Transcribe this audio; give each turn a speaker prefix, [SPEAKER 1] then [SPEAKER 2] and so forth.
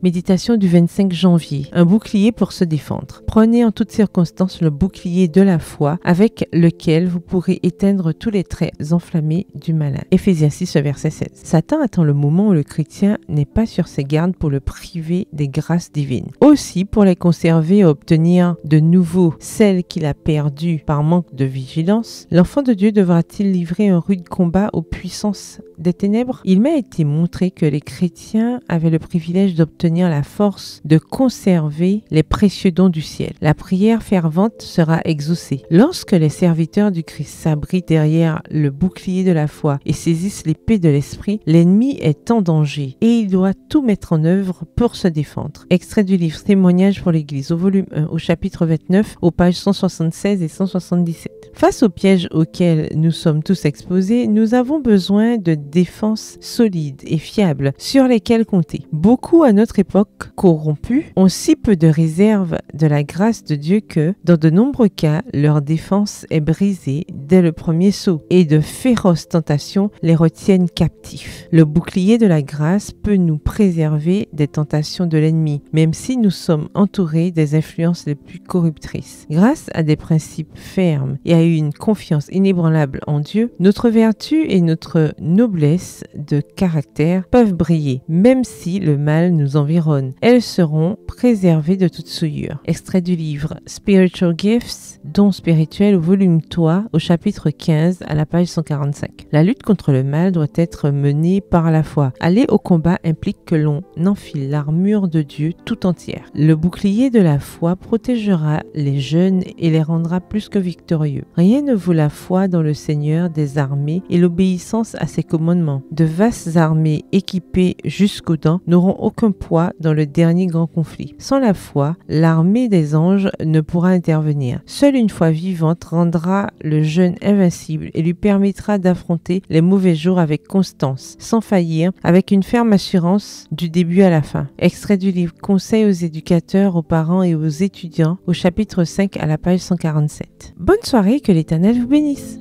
[SPEAKER 1] Méditation du 25 janvier. Un bouclier pour se défendre. Prenez en toutes circonstances le bouclier de la foi avec lequel vous pourrez éteindre tous les traits enflammés du malin. Éphésiens 6, verset 16. Satan attend le moment où le chrétien n'est pas sur ses gardes pour le priver des grâces divines. Aussi, pour les conserver et obtenir de nouveau celles qu'il a perdues par manque de vigilance, l'enfant de Dieu devra-t-il livrer un rude combat aux puissances des ténèbres? Il m'a été montré que les chrétiens avaient le privilège d'obtenir la force de conserver les précieux dons du ciel. La prière fervente sera exaucée. Lorsque les serviteurs du Christ s'abritent derrière le bouclier de la foi et saisissent l'épée de l'esprit, l'ennemi est en danger et il doit tout mettre en œuvre pour se défendre. Extrait du livre Témoignages pour l'Église au volume 1 au chapitre 29 aux pages 176 et 177. Face aux pièges auxquels nous sommes tous exposés, nous avons besoin de défenses solides et fiables sur lesquelles compter. Beaucoup à notre époque corrompus ont si peu de réserve de la grâce de Dieu que, dans de nombreux cas, leur défense est brisée dès le premier saut et de féroces tentations les retiennent captifs. Le bouclier de la grâce peut nous préserver des tentations de l'ennemi, même si nous sommes entourés des influences les plus corruptrices. Grâce à des principes fermes et à une confiance inébranlable en Dieu, notre vertu et notre noblesse de caractère peuvent briller, même si le mal nous environne. Elles seront préservées de toute souillure. Extrait du livre Spiritual Gifts, dons spirituels au volume 3, au chapitre 15, à la page 145. La lutte contre le mal doit être menée par la foi. Aller au combat implique que l'on enfile l'armure de Dieu tout entière. Le bouclier de la foi protégera les jeunes et les rendra plus que victorieux. Rien ne vaut la foi dans le Seigneur des armées et l'obéissance à ses commandements. De vastes armées équipées jusqu'aux dents n'auront aucun poids dans le dernier grand conflit. Sans la foi, l'armée des anges ne pourra intervenir. Seule une foi vivante rendra le jeune invincible et lui permettra d'affronter les mauvais jours avec constance, sans faillir, avec une ferme assurance du début à la fin. Extrait du livre Conseils aux éducateurs, aux parents et aux étudiants, au chapitre 5 à la page 147. Bonne soirée, que l'Éternel vous bénisse.